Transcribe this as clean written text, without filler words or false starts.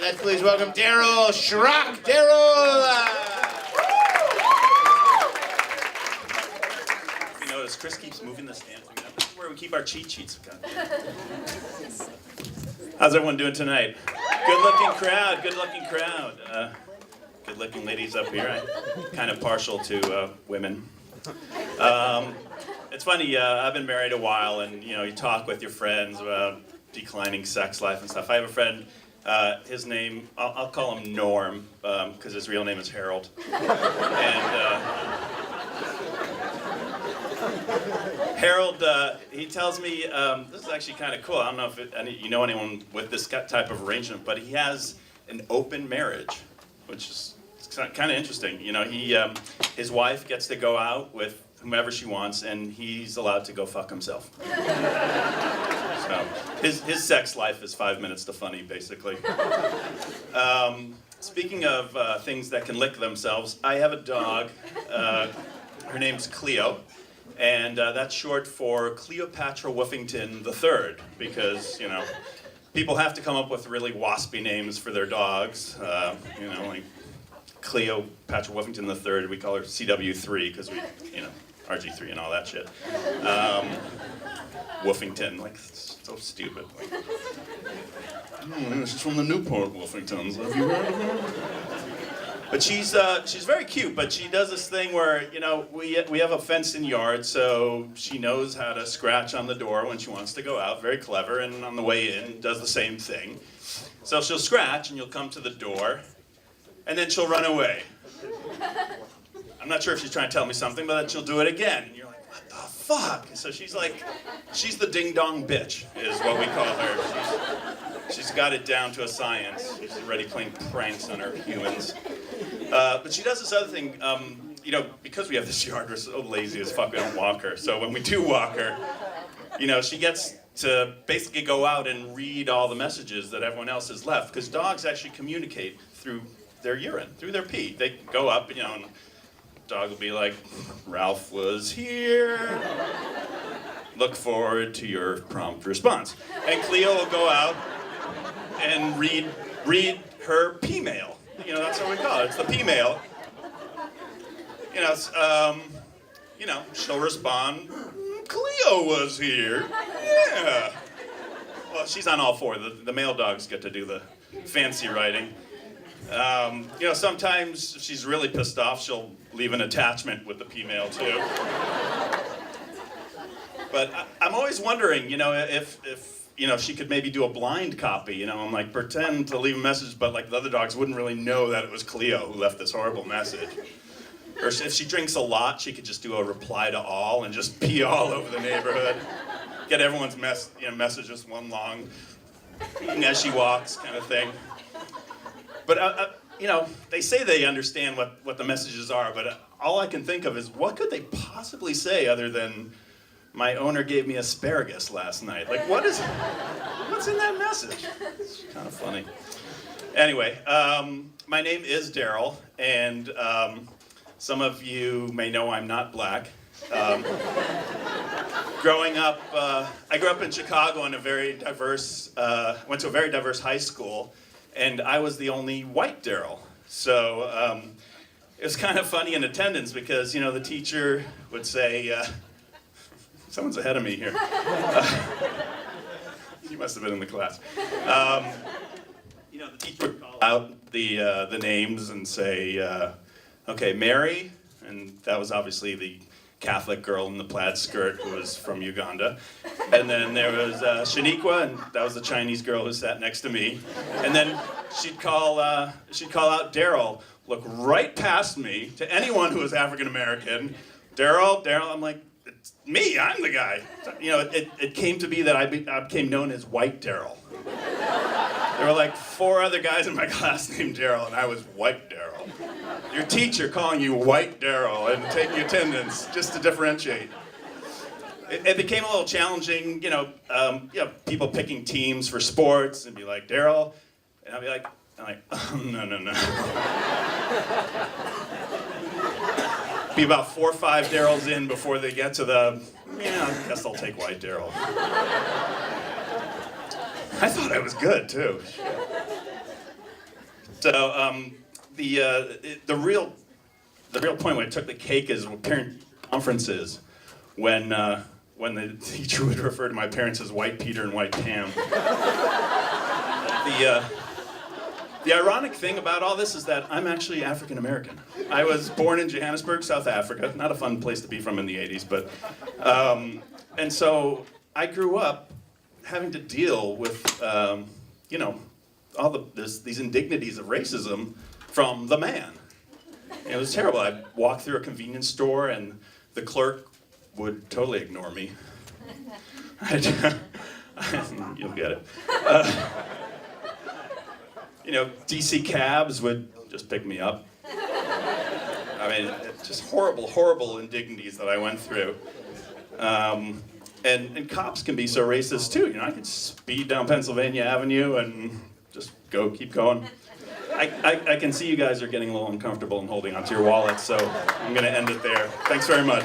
Let's please welcome Darryl Shrock. Darryl! You notice Chris keeps moving the stand. This is where we keep our cheat sheets. How's everyone doing tonight? Good-looking crowd, good-looking crowd. Good-looking ladies up here. I'm kind of partial to women. It's funny, I've been married a while, and you talk with your friends about declining sex life and stuff. I have a friend, his name, I'll call him Norm, because his real name is Harold. And Harold, he tells me, this is actually kind of cool. I don't know if you know anyone with this type of arrangement, but he has an open marriage, which is kind of interesting. His wife gets to go out with whomever she wants, and he's allowed to go fuck himself. So his sex life is 5 minutes to funny, basically. Speaking of things that can lick themselves, I have a dog. Her name's Cleo, and that's short for Cleopatra Woofington III, because people have to come up with really waspy names for their dogs. Like Cleopatra Woofington III, we call her CW3 because we, RG3 and all that shit. Woofington, like, so stupid. She's from the Newport Woofingtons. Have you heard of her? But she's very cute, but she does this thing where, we have a fenced-in yard, so she knows how to scratch on the door when she wants to go out. Very clever, and on the way in, does the same thing. So she'll scratch, and you'll come to the door, and then she'll run away. I'm not sure if she's trying to tell me something, but then she'll do it again. And you're like, what the fuck? So she's the ding-dong bitch, is what we call her. She's got it down to a science. She's already playing pranks on her humans. But she does this other thing, because we have this yard, we're so lazy as fuck, we don't walk her. So when we do walk her, she gets to basically go out and read all the messages that everyone else has left, because dogs actually communicate through their urine, through their pee. They go up, and the dog will be like, Ralph was here. Look forward to your prompt response. And Cleo will go out and read her pee mail. That's what we call it. It's the pee mail. She'll respond, Cleo was here. Yeah. Well, she's on all four. The male dogs get to do the fancy writing. Sometimes if she's really pissed off, she'll leave an attachment with the pee mail too. But I'm always wondering, if she could maybe do a blind copy, I'm like, pretend to leave a message, but like the other dogs wouldn't really know that it was Cleo who left this horrible message. Or if she drinks a lot, she could just do a reply to all and just pee all over the neighborhood. Get everyone's messages one long, as she walks kind of thing. But, they say they understand what the messages are, but all I can think of is, what could they possibly say other than, my owner gave me asparagus last night? Like, what's in that message? It's kind of funny. Anyway, my name is Darryl, and some of you may know I'm not black. Growing up, I grew up in Chicago in went to a very diverse high school, and I was the only white Darryl. So it was kind of funny in attendance because, the teacher would say, someone's ahead of me here. You must have been in the class. The teacher would call out the names and say, okay, Mary, and that was obviously the Catholic girl in the plaid skirt who was from Uganda. And then there was Shaniqua, and that was the Chinese girl who sat next to me. And then she'd call out Darryl, look right past me to anyone who was African American. Darryl, I'm like, it's me, I'm the guy. It came to be that I became known as White Darryl. There were like 4 other guys in my class named Darryl, and I was White Darryl. Your teacher calling you White Darryl and taking attendance just to differentiate. It became a little challenging, people picking teams for sports and be like, Darryl, and I'd be like, oh, no. Be about 4 or 5 Darryls in before they get to the, I guess I'll take White Darryl. I thought I was good, too. So the real point when I took the cake is parent conferences when the teacher would refer to my parents as White Peter and White Pam. The ironic thing about all this is that I'm actually African American. I was born in Johannesburg, South Africa. Not a fun place to be from in the 80s, but and so I grew up having to deal with all these indignities of racism from the man. And it was terrible. I'd walk through a convenience store and the clerk would totally ignore me. You'll get it. DC cabs would just pick me up. I mean, just horrible indignities that I went through. And cops can be so racist too. I could speed down Pennsylvania Avenue and just keep going. I can see you guys are getting a little uncomfortable and holding onto your wallets, so I'm gonna end it there. Thanks very much.